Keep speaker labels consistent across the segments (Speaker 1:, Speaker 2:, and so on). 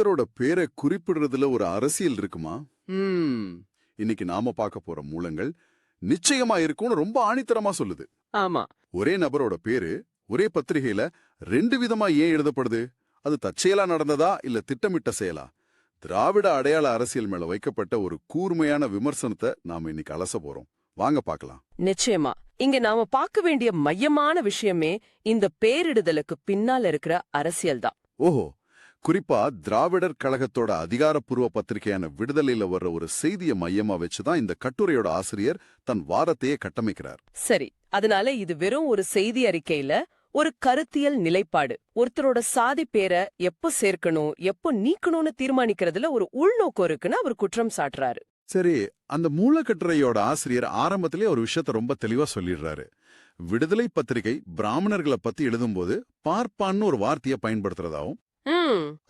Speaker 1: ஒருத்தரோட பேரை குறிப்பிடுறதுல ஒரு அரசியல் இருக்குமா? இன்னைக்கு நாம பார்க்க போற மூலங்கள் நிச்சயமா இருக்கும்னு ரொம்ப ஆணித்தரமா சொல்லுது.
Speaker 2: ஆமா.
Speaker 1: ஒரே நபரோட பேரு ஒரே பத்திரிகையில 2 விதமா ஏன் எழுதப்படுது? அது தற்செயலா நடந்ததா இல்ல திட்டமிட்ட செயலா? திராவிட அடையாள அரசியல் மேல வைக்கப்பட்ட ஒரு கூர்மையான விமர்சனத்தை நாம இன்னைக்கு அலச போறோம். வாங்க பார்க்கலாம்.
Speaker 2: நிச்சயமா. இங்க நாம பார்க்க வேண்டிய மையமான விஷயமே இந்த பேரிடுதலுக்கு பின்னால இருக்கிற அரசியல் தான்.
Speaker 1: ஓஹோ, குறிப்பா திராவிடர் கழகத்தோட அதிகாரப்பூர்வ பத்திரிகையான விடுதலையில வர்ற ஒரு செய்தியை மையமா வச்சுதான் இந்த கட்டுரையோட ஆசிரியர் தன் வாதத்தையே கட்டமைக்கிறார்.
Speaker 2: சரி, அதனால இது வெறும் ஒரு செய்தி அறிக்கையில ஒரு கருத்தியல் நிலைப்பாடு. ஒருத்தரோட சாதி பேரை எப்போ சேர்க்கணும் எப்போ நீக்கணும்னு தீர்மானிக்கிறதுல ஒரு உள்நோக்கம் இருக்குன்னு அவர் குற்றம் சாட்டுறாரு.
Speaker 1: சரி, அந்த மூலக்கட்டுரையோட ஆசிரியர் ஆரம்பத்திலே ஒரு விஷயத்த ரொம்ப தெளிவா சொல்லிடுறாரு. விடுதலை பத்திரிகை பிராமணர்களை பத்தி எழுதும்போது பார்ப்பான்னு ஒரு வார்த்தையை பயன்படுத்துறதாவும்,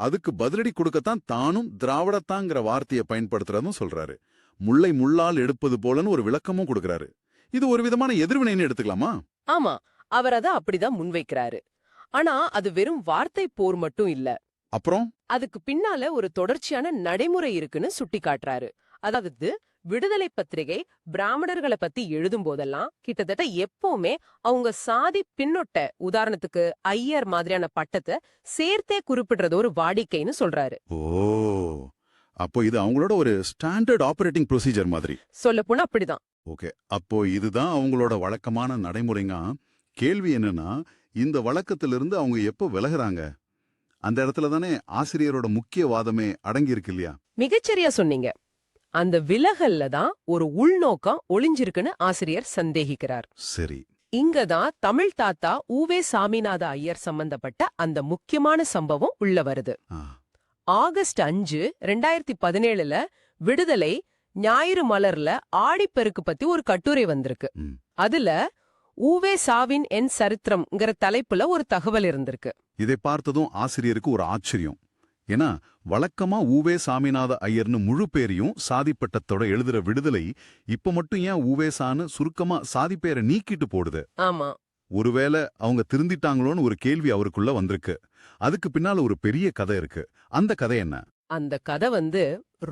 Speaker 1: அதுக்கு பதிலடி கொடுக்கத்தான் தானும் திராவிடத்தாங்கிற வார்த்தையை பயன்படுத்துறதும் சொல்றாரு. முல்லை முள்ளால் எடுப்பது போலன்னு ஒரு விளக்கமும் கொடுக்கறாரு. இது ஒரு விதமான எதிர்வினைன்னு எடுத்துக்கலாமா?
Speaker 2: ஆமா, அவர் அத அப்படிதான் முன்வைக்கிறாரு. ஆனா அது வெறும் வார்த்தை போர் மட்டும் இல்ல.
Speaker 1: அப்புறம்
Speaker 2: அதுக்கு பின்னால ஒரு தொடர்ச்சியான நடைமுறை இருக்குன்னு சுட்டி காட்டுறாரு. அதாவது விடுதலை பத்திரிகை பிராமணர்களை பத்தி எழுதும் போதெல்லாம் கிட்டத்தட்ட எப்பவுமே அவங்க சாதி பின்னொட்ட, உதாரணத்துக்கு ஐயர் மாதிரியான பட்டத்தை சேர்த்தே குறிப்பிடுறது ஒரு வாடிக்கைன்னு சொல்றாரு.
Speaker 1: ஓ, அப்போ இது அவங்களோட ஒரு ஸ்டாண்டர்ட் ஆபரேட்டிங் ப்ரொசீஜர் மாதிரி.
Speaker 2: சொல்லப்போனா அப்படிதான்.
Speaker 1: ஓகே, அப்போ இதுதான் அவங்களோட வழக்கமான நடைமுறைங்க. கேள்வி என்னன்னா, இந்த வழக்கத்திலிருந்து அவங்க எப்போ விலகுறாங்க? அந்த இடத்துல தானே ஆசிரியரோட முக்கிய வாதமே அடங்கி இருக்கு இல்லையா?
Speaker 2: மிகச்சரியா சொன்னீங்க. அந்த விலகல்ல தான் ஒரு உள்நோக்கம் ஒளிஞ்சிருக்குன்னு ஆசிரியர் சந்தேகிக்கிறார்.
Speaker 1: சரி,
Speaker 2: இங்கதான் தமிழ் தாத்தா உவே சாமிநாத ஐயர் சம்பந்தப்பட்ட அந்த முக்கியமான சம்பவம் உள்ள வருது. ஆகஸ்ட் 5, 2017 விடுதலை ஞாயிறு மலர்ல ஆடிப்பெருக்கு பத்தி ஒரு கட்டுரை வந்திருக்கு. அதுல ஊவே சாவின் என் சரித்திரம்ங்கிற தலைப்புல ஒரு தகவல் இருந்திருக்கு.
Speaker 1: இதை பார்த்ததும் ஆசிரியருக்கு ஒரு ஆச்சரியம். ஏன்னா வழக்கமா ஊவே சாமிநாத ஐயர்னு முழு பேரையும் சாதிப்பட்டத்தோட எழுதுற விடுதலை இப்ப மட்டும் ஏன் ஊவேசான்னு சுருக்கமா சாதி பேரை நீக்கிட்டு போடுது?
Speaker 2: ஆமா,
Speaker 1: ஒருவேளை அவங்க திருந்திட்டாங்களோன்னு ஒரு கேள்வி அவருக்குள்ள வந்திருக்கு. அதுக்கு பின்னால ஒரு பெரிய கதை இருக்கு. அந்த கதை என்ன?
Speaker 2: அந்த கதை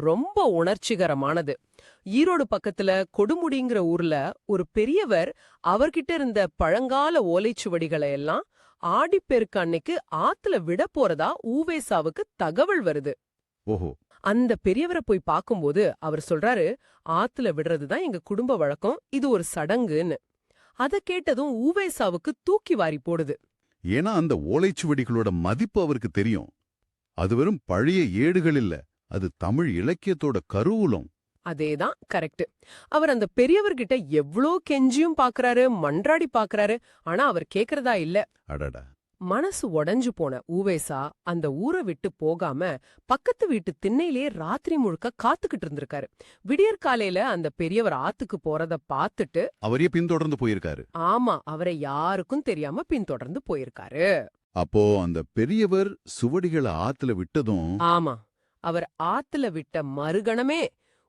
Speaker 2: ரொம்ப உணர்ச்சிகரமானது. ஈரோடு பக்கத்துல கொடுமுடிங்கிற ஊர்ல ஒரு பெரியவர் அவர்கிட்ட இருந்த பழங்கால ஓலைச்சுவடிகளை எல்லாம் ஆடிப்பெருக்கு அன்னைக்கு ஆத்துல விட போறதா ஊவேசாவுக்கு தகவல் வருது.
Speaker 1: ஓஹோ,
Speaker 2: அந்த பெரியவரை போய் பார்க்கும்போது அவர் சொல்றாரு, ஆத்துல விடுறதுதான் எங்க குடும்ப வழக்கம், இது ஒரு சடங்குன்னு. அத கேட்டதும் ஊவேசாவுக்கு தூக்கி வாரி போடுது.
Speaker 1: ஏன்னா அந்த ஓலைச்சுவடிகளோட மதிப்பு அவருக்கு தெரியும். அது வெறும் பழைய ஏடுகள் இல்ல, அது தமிழ் இலக்கியத்தோட கருவூலம்.
Speaker 2: அதேதான் கரெக்ட். அவர் அந்த பெரியவர்கிட்ட எவ்ளோ கெஞ்சியும் பாக்குறாரு, மன்றாடி பாக்குறாரு. ஆனா அவர் கேக்குறதா இல்ல.
Speaker 1: அடடா.
Speaker 2: மனசு உடைஞ்சு போன ஊவேசா அந்த ஊரை விட்டு போகாம பக்கத்து வீட்டு திண்ணையிலேயே ராத்திரி முழுக்க காத்துக்கிட்டு இருந்திருக்காரு. விடியற்காலையில அந்த பெரியவர் ஆத்துக்கு போறத பாத்துட்டு
Speaker 1: அவரே பின்தொடர்ந்து போயிருக்காரு.
Speaker 2: ஆமா, அவரை யாருக்கும் தெரியாம பின்தொடர்ந்து போயிருக்காரு.
Speaker 1: அப்போ அந்த பெரியவர் சுவடிகளை ஆத்துல விட்டதும்?
Speaker 2: ஆமா, அவர் ஆத்துல விட்ட மறுகணமே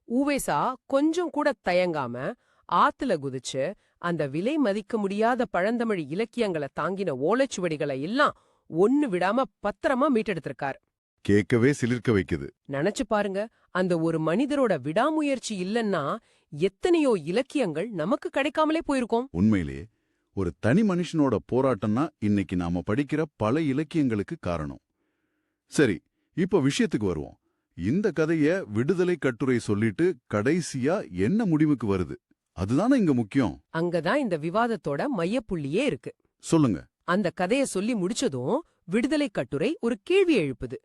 Speaker 2: ஊவேசா கொஞ்சம் கூட தயங்காம ஆத்துல குதிச்சு அந்த விலை மதிக்க முடியாத பழந்தமிழ் இலக்கியங்களை தாங்கின ஓலைச்சுவடிகளை எல்லாம் ஒன்னு விடாம பத்திரமா மீட்டெடுத்திருக்கார்.
Speaker 1: கேட்கவே சிலிர்க்க வைக்குது.
Speaker 2: நினைச்சு பாருங்க, அந்த ஒரு மனிதரோட விடாமுயற்சி இல்லன்னா எத்தனையோ இலக்கியங்கள் நமக்கு கிடைக்காமலே போயிருக்கோம்.
Speaker 1: உண்மையிலே ஒரு தனி மனுஷனோட போராட்டம்னா இன்னைக்கு நாம படிக்கிற பல இலக்கியங்களுக்கு காரணம். சரி, இப்ப விஷயத்துக்கு வருவோம். இந்த கதைய விடுதலை கட்டுரை சொல்லிட்டு கடைசியா என்ன முடிவுக்கு வருது? அதுதானே இங்க முக்கியம்.
Speaker 2: அங்கதான் இந்த விவாதத்தோட மையப்புள்ளியே இருக்கு.
Speaker 1: சொல்லுங்க.
Speaker 2: அந்த கதைய சொல்லி முடிச்சதும் விடுதலை கட்டுரை ஒரு கேள்வி எழுப்புது.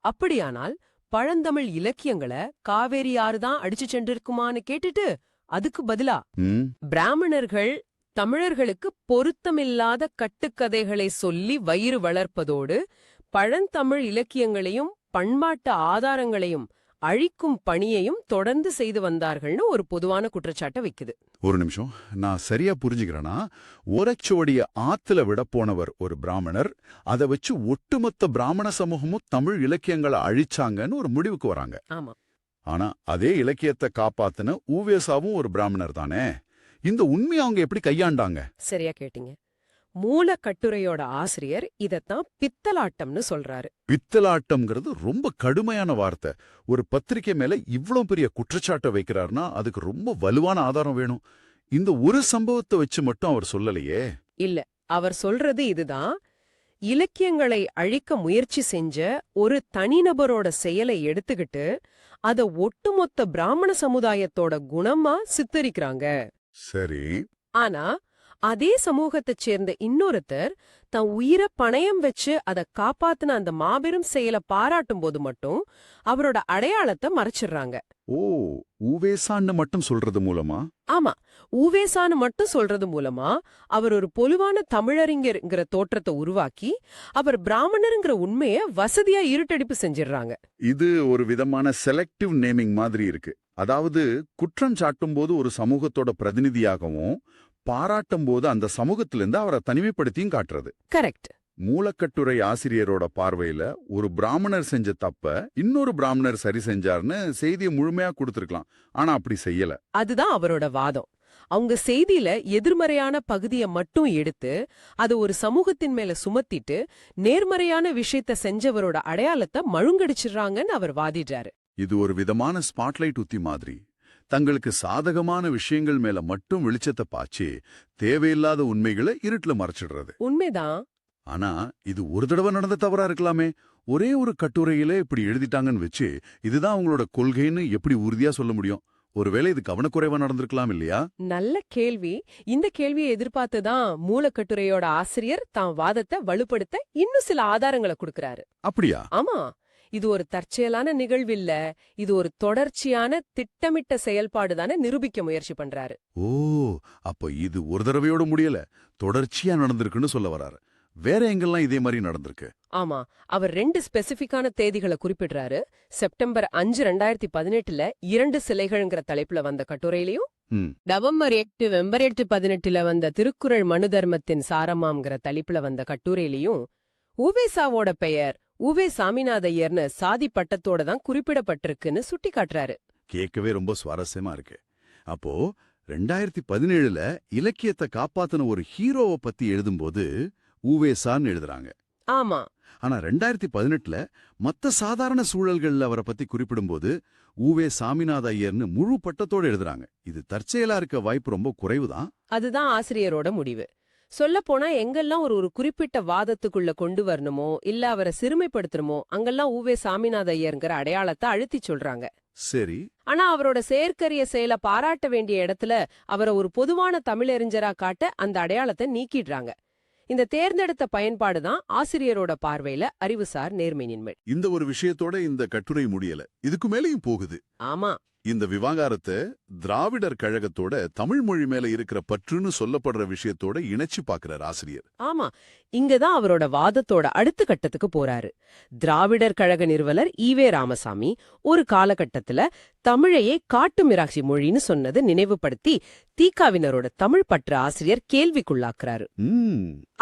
Speaker 2: அப்படியானால் பழந்தமிழ் இலக்கியங்களை காவேரி ஆறுதான் அடிச்சு சென்றிருக்குமான்னு கேட்டுட்டு அதுக்கு பதிலா பிராமணர்கள் தமிழர்களுக்கு பொருத்தமில்லாத கட்டுக்கதைகளை சொல்லி வயிறு வளர்ப்பதோடு பழந்தமிழ் இலக்கியங்களையும் பண்பாட்டு ஆதாரங்களையும் அழிக்கும் பணியையும் தொடர்ந்து செய்து வந்தார்கள்னு ஒரு பொதுவான குற்றச்சாட்டை வைக்குது.
Speaker 1: ஒரு நிமிஷம், நான் சரியா புரிஞ்சுக்கிறேன்னா, ஓலைச்சுவடிய ஆத்துல விட போனவர் ஒரு பிராமணர், அதை வச்சு ஒட்டுமொத்த பிராமண சமூகமும் தமிழ் இலக்கியங்களை அழிச்சாங்கன்னு ஒரு முடிவுக்கு வராங்க.
Speaker 2: ஆமா,
Speaker 1: ஆனா அதே இலக்கியத்தை காப்பாத்தின ஊவேசாவும் ஒரு பிராமணர் தானே. இந்த உண்மையை அவங்க எப்படி கையாண்டாங்க?
Speaker 2: சரியா கேட்டீங்க. மூல கட்டுரையோட ஆசிரியர் இதத்தான் பித்தலாட்டம்னு சொல்றாரு.
Speaker 1: பித்தலாட்டம்ங்கிறது ரொம்ப கடுமையான வார்த்தை. ஒரு பத்திரிக்கை மேல இவ்வளவு பெரிய குற்றச்சாட்டை வைக்கிறார்னா அதுக்கு ரொம்ப வலுவான ஆதாரம் வேணும். இந்த ஒரு சம்பவத்தை வச்சு மட்டும் அவர் சொல்லலையே.
Speaker 2: இல்ல, அவர் சொல்றது இதுதான். இலக்கியங்களை அழிக்க முயற்சி செஞ்ச ஒரு தனிநபரோட செயலை எடுத்துக்கிட்டு அத ஒட்டுமொத்த பிராமண சமுதாயத்தோட குணமா சித்தரிக்கிறாங்க.
Speaker 1: சரி.
Speaker 2: ஆனா அதே சமூகத்தைச் சேர்ந்த இன்னொருத்தர் தன் உயிரை பணயம் வச்சு அத காப்பாத்துன அந்த மாபெரும் செயலை பாராட்டும் போது மட்டும் அவரோட அடையாளத்தை மறைச்சிடுறாங்க.
Speaker 1: ஓ, ஊவேசான்னு மட்டும் சொல்றது மூலமா?
Speaker 2: ஆமா, ஊவேசான்னு மட்டும் சொல்றது மூலமா அவர் ஒரு பொதுவான தமிழறிஞர்ங்கிற தோற்றத்தை உருவாக்கி அவர் பிராமணருங்கிற உண்மைய வசதியா இருட்டடிப்பு செஞ்சிடுறாங்க.
Speaker 1: இது ஒரு விதமான செலக்டிவ் நேமிங் மாதிரி இருக்கு. அதாவது குற்றம் சாட்டும் போது ஒரு சமூகத்தோட பிரதிநிதியாகவும் பாராட்டும் போது அந்த சமூகத்திலிருந்து அவரை தனிமைப்படுத்தியும் காட்டுறது.
Speaker 2: கரெக்ட்.
Speaker 1: மூலக்கட்டுரை ஆசிரியரோட பார்வையில ஒரு பிராமணர் செஞ்ச தப்ப இன்னொரு பிராமணர் சரி செஞ்சார்னு செய்தியை முழுமையா கொடுத்திருக்கலாம். ஆனா அப்படி செய்யல.
Speaker 2: அதுதான் அவரோட வாதம். அவங்க செய்தியில எதிர்மறையான பகுதியை மட்டும் எடுத்து அது ஒரு சமூகத்தின் மேல சுமத்திட்டு நேர்மறையான விஷயத்த செஞ்சவரோட அடையாளத்தை மழுங்கடிச்சிடுறாங்கன்னு அவர் வாதிடுறாரு.
Speaker 1: இது ஒரு விதமான ஸ்பாட்லைட் உத்தி மாதிரி. தங்களுக்கு சாதகமான விஷயங்கள் மேல மட்டும் வெளிச்சத்தை பாய்ச்சி தேவையில்லாத உண்மைகளை இருட்டுல மறைச்சிடுறது.
Speaker 2: உண்மைதான்.
Speaker 1: ஆனா இது ஒரு தடவை நடந்த தவறா இருக்கலாமே. ஒரே ஒரு கட்டுரையில இப்படி எழுதிட்டாங்கன்னு வச்சு இதுதான் அவங்களோட கொள்கைன்னு எப்படி உறுதியா சொல்ல முடியும்? ஒருவேளை இது கவனக்குறைவா நடந்திருக்கலாம் இல்லையா?
Speaker 2: நல்ல கேள்வி. இந்த கேள்வியை எதிர்பார்த்துதான் மூலக்கட்டுரையோட ஆசிரியர் தான் வாதத்தை வலுப்படுத்த இன்னும் சில ஆதாரங்களை கொடுக்கறாரு.
Speaker 1: அப்படியா?
Speaker 2: ஆமா, இது ஒரு தற்செயலான நிகழ்வில்ல, இது ஒரு தொடர்ச்சியான திட்டமிட்ட செயல்பாடுதானே நிரூபிக்க முயற்சி பண்றாரு.
Speaker 1: ஓ, அப்ப இது ஒரு தடவையோட முடியல, தொடர்ச்சியா நடந்திருக்குன்னு சொல்ல வராரு. வேற எங்கெல்லாம் இதே மாதிரி நடந்திருக்கு?
Speaker 2: ஆமா, அவர் 2 ஸ்பெசிபிக்கான தேதிகளை குறிப்பிடுறாரு. செப்டம்பர் 5, 2018ல 2 சிலைகள்ங்கிற தலைப்புல வந்த கட்டுரையிலையும், நவம்பர் 8, 2018ல வந்த திருக்குறள் மனு தர்மத்தின் சாரமாம்ங்கிற தலைப்புல வந்த கட்டுரையிலையும் ஊவேசாவோட பெயர் ஊவே சாமிநாதையர்னு சாதி பட்டத்தோட தான் குறிப்பிடப்பட்டிருக்குன்னு சுட்டி காட்டுறாரு.
Speaker 1: கேட்கவே ரொம்ப சுவாரஸ்யமா இருக்கு. அப்போ 2017ல இலக்கியத்தை காப்பாத்தின ஒரு ஹீரோவை பத்தி எழுதும்போது ஊவேசான்னு எழுதுறாங்க.
Speaker 2: ஆமா.
Speaker 1: ஆனா 2018ல மத்த சாதாரண சூழல்கள்ல அவரை பத்தி குறிப்பிடும்போது ஊவே சாமிநாத ஐயர்னு முழு பட்டத்தோட எழுதுறாங்க. இது தற்செயலா இருக்க வாய்ப்பு ரொம்ப குறைவுதான்.
Speaker 2: அதுதான் ஆசிரியரோட முடிவு. சொல்லப்போனா எங்கெல்லாம் ஒரு குறிப்பிட்ட வாதத்துக்குள்ள கொண்டு வரணுமோ இல்ல அவரை சிறுமைப்படுத்தணுமோ அங்கெல்லாம் ஊவே சாமிநாத ஐயர்ங்கிற அடையாளத்தை அழுத்தி சொல்றாங்க.
Speaker 1: சரி.
Speaker 2: ஆனா அவரோட செயற்கரிய செயலை பாராட்ட வேண்டிய இடத்துல அவரை ஒரு பொதுவான தமிழறிஞரா காட்ட அந்த அடையாளத்தை நீக்கிடுறாங்க. இந்த தேர்ந்தெடுத்த பயன்பாடுதான் ஆசிரியரோட பார்வையில அறிவுசார் நேர்மையின்மை.
Speaker 1: இந்த ஒரு விஷயத்தோட இந்த கட்டுரை முடியல, இதுக்கு மேலேயும் போகுது.
Speaker 2: ஆமா.
Speaker 1: இந்த விவகாரத்தை திராவிடர் கழகத்தோட தமிழ் மொழி மேல இருக்கிற பற்றுன்னு சொல்லப்படுற விஷயத்தோட இணைச்சு பாக்குறார் ஆசிரியர்.
Speaker 2: ஆமா, இங்கதான் அவரோட வாதத்தோட அடுத்த கட்டத்துக்கு போறாரு. திராவிடர் கழக நிறுவனர் ஈவே ராமசாமி ஒரு காலகட்டத்துல தமிழையே காட்டு மிராட்சி மொழின்னு சொன்னது நினைவுபடுத்தி தீகாவினரோட தமிழ் பற்று ஆசிரியர் கேள்விக்குள்ளாக்குறாரு.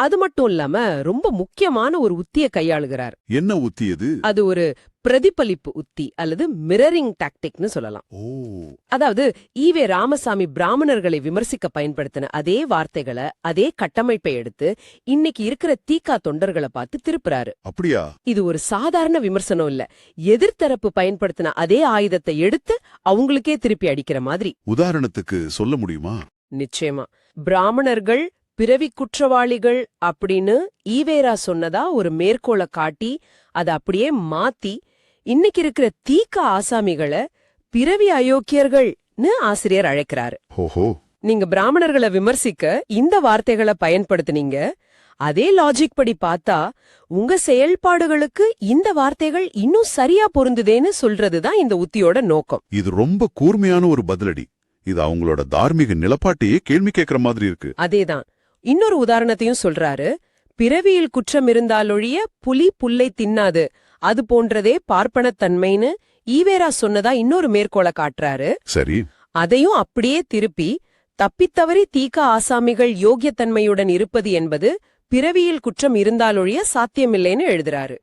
Speaker 2: அது மட்டும் இல்லாம ரொம்ப முக்கியமான ஒரு உத்திய கையாளுகிறார்.
Speaker 1: என்ன உத்தி அது?
Speaker 2: அது ஒரு பிரதிபலிப்பு உத்தி அல்லது மிரரிங் டாக்டிக்னு சொல்லலாம். அதாவது ஈவே ராமசாமி பிராமணர்களை விமர்சிக்க பயன்படுத்தின அதே வார்த்தைகளை அதே கட்டமைப்பை எடுத்து இன்னைக்கு இருக்கிற தீகா தொண்டர்களை பார்த்து திருப்புறாரு.
Speaker 1: அப்படியா?
Speaker 2: இது ஒரு சாதாரண விமர்சனம் இல்ல, எதிர்த்தரப்பு பயன்படுத்தின அதே ஆயுதத்தை எடுத்து அவங்களுக்கே திருப்பி அடிக்கிற மாதிரி.
Speaker 1: உதாரணத்துக்கு சொல்ல முடியுமா?
Speaker 2: நிச்சயமா. பிராமணர்கள் பிறவி குற்றவாளிகள் அப்படின்னு ஈவேரா சொன்னதா ஒரு மேற்கோளை காட்டி அதை அப்படியே மாத்தி இன்னைக்கு இருக்கிற தீகா ஆசாமிகளை பிறவி அயோக்கியர்கள்னு ஆசிரியர் அழைக்கிறாரு. நீங்க பிராமணர்களை விமர்சிக்க இந்த வார்த்தைகளை பயன்படுத்தினீங்க, அதே லாஜிக் படி பார்த்தா உங்க செயல்பாடுகளுக்கு இந்த வார்த்தைகள் இன்னும் சரியா பொருந்துதேன்னு சொல்றதுதான் இந்த உத்தியோட நோக்கம்.
Speaker 1: இது ரொம்ப கூர்மையான ஒரு பதிலடி. இது அவங்களோட தார்மீக நிலப்பாட்டையே கேள்வி கேட்கிற மாதிரி இருக்கு.
Speaker 2: அதேதான். இன்னொரு உதாரணத்தையும் சொல்றாரு. பிறவியில் குற்றம் இருந்தாலொழிய புலி புல்லை தின்னாது, அது போன்றதே பார்ப்பனத்தன்மைன்னு ஈவேரா சொன்னதா இன்னொரு மேற்கோளை காட்டுறாரு.
Speaker 1: சரி.
Speaker 2: அதையும் அப்படியே திருப்பி தப்பித்தவறி தீகா ஆசாமிகள் யோக்கியத்தன்மையுடன் இருப்பது என்பது பிறவியில் குற்றம் இருந்தாலொழிய சாத்தியமில்லைன்னு எழுதுறாரு.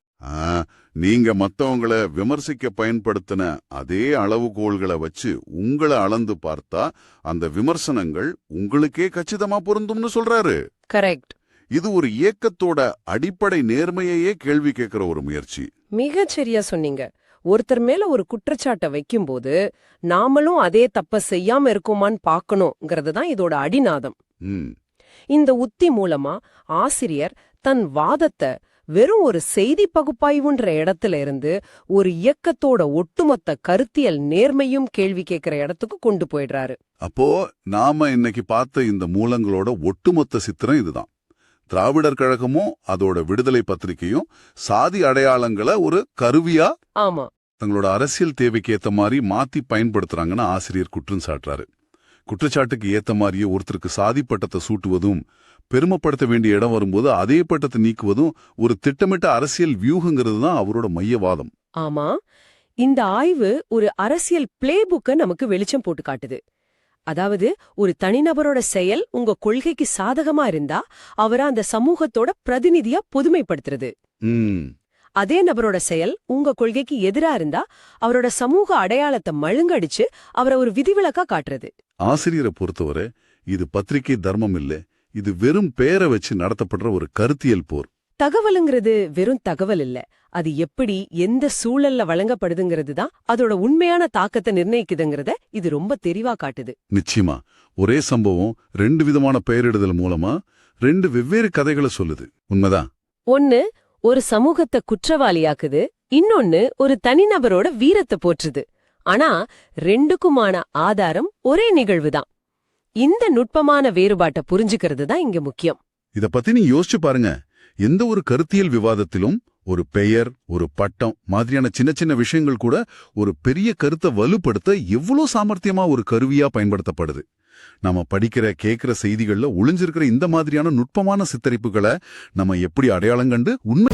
Speaker 1: நீங்க மத்தவங்களை விமர்சிக்க பயன்படுத்தின அதே அளவுகோள்களை வச்சு உங்களை அளந்து பார்த்தா அந்த விமர்சனங்கள் உங்களுக்கே கச்சிதமா பொருந்தும்னு சொல்றாரு.
Speaker 2: கரெக்ட்.
Speaker 1: இது ஒரு இயக்கத்தோட அடிப்படை நேர்மையையே கேள்வி கேட்கிற ஒரு முயற்சி.
Speaker 2: மிகச் சரியா சொன்னீங்க. ஒருத்தர் மேல ஒரு குற்றச்சாட்டை வைக்கும்போது நாமளும் அதே தப்ப செய்யாம இருக்கோமான்னு பார்க்கணுங்கிறது தான் இதோட அடிநாதம்.
Speaker 1: ம்,
Speaker 2: இந்த உத்தி மூலமா ஆசிரியர் தன் வாதத்தை வெறும் ஒரு செய்தி பகுப்பாய்வுன்ற இடத்துல இருந்து ஒரு இயக்கத்தோட ஒட்டுமொத்த கருத்தியல் நேர்மையும் கேள்வி கேட்கிற இடத்துக்கு கொண்டு போயிடுறாரு.
Speaker 1: அப்போ நாம இன்னைக்கு பார்த்த இந்த மூலங்களோட ஒட்டுமொத்த சித்திரம் இதுதான். திராவிடர் கழகமும் அதோட விடுதலை பத்திரிகையும் சாதி அடையாளங்களை ஒரு கருவியா
Speaker 2: ஆமா,
Speaker 1: தங்களோட அரசியல் தேவைக்கு ஏத்த மாதிரி மாத்தி பயன்படுத்துறாங்கன்னு ஆசிரியர் குற்றம் சாட்டுறாரு. குற்றச்சாட்டுக்கு ஏத்த மாதிரியே ஒருத்தருக்கு சாதி பட்டத்தை சூட்டுவதும் பெருமைப்படுத்த வேண்டிய இடம் வரும்போது அதே பட்டத்தை நீக்குவதும் ஒரு திட்டமிட்ட அரசியல் வியூகங்கிறது தான் அவரோட மையவாதம்.
Speaker 2: ஆமா. இந்த ஆய்வு ஒரு அரசியல் பிளே புக்க நமக்கு வெளிச்சம் போட்டு காட்டுது. அதாவது ஒரு தனிநபரோட செயல் உங்க கொள்கைக்கு சாதகமா இருந்தா அவரை அந்த சமூகத்தோட பிரதிநிதியா பொதுமைப்படுத்துறது.
Speaker 1: ம்,
Speaker 2: அதே நபரோட செயல் உங்க கொள்கைக்கு எதிரா இருந்தா அவரோட சமூக அடையாளத்தை மழுங்கடிச்சு அவரை ஒரு விதிவிலக்கா காட்டுறது.
Speaker 1: ஆசிரியரை பொறுத்தவரை இது பத்திரிகை தர்மம் இல்ல, இது வெறும் பெயரை வச்சு நடத்தப்படுற ஒரு கருத்தியல் போர்.
Speaker 2: தகவலுங்கிறது வெறும் தகவல் இல்ல, அது எப்படி எந்த சூழல்ல வழங்கப்படுதுங்கிறது தான் அதோட உண்மையான தாக்கத்தை நிர்ணயிக்குதுங்கிறத இது ரொம்ப தெளிவா காட்டுது.
Speaker 1: நிச்சயமா ஒரே சம்பவம் 2 விதமான பெயரிடுதல் மூலமா 2 வெவ்வேறு கதைகளை சொல்லுது. உண்மைதான்.
Speaker 2: ஒன்னு ஒரு சமூகத்தை குற்றவாளியாக்குது, இன்னொன்னு ஒரு தனிநபரோட வீரத்தை போற்றுது. ஆனா ரெண்டுக்குமான ஆதாரம் ஒரே நிகழ்வுதான். இந்த நுட்பமான வேறுபாட்டை புரிஞ்சுக்கிறது தான் இங்க முக்கியம்.
Speaker 1: இத பத்தி நீ யோசிச்சு பாருங்க. எந்த ஒரு கருத்தியல் விவாதத்திலும் ஒரு பெயர், ஒரு பட்டம் மாதிரியான சின்ன சின்ன விஷயங்கள் கூட ஒரு பெரிய கருத்தை வலுப்படுத்த எவ்வளவு சாமர்த்தியமா ஒரு கருவியா பயன்படுத்தப்படுது. நாம படிக்கிற கேட்கிற செய்திகள்ல ஒளிஞ்சிருக்கிற இந்த மாதிரியான நுட்பமான சித்தரிப்புகளை நம்ம எப்படி அடையாளம் கண்டு உண்மை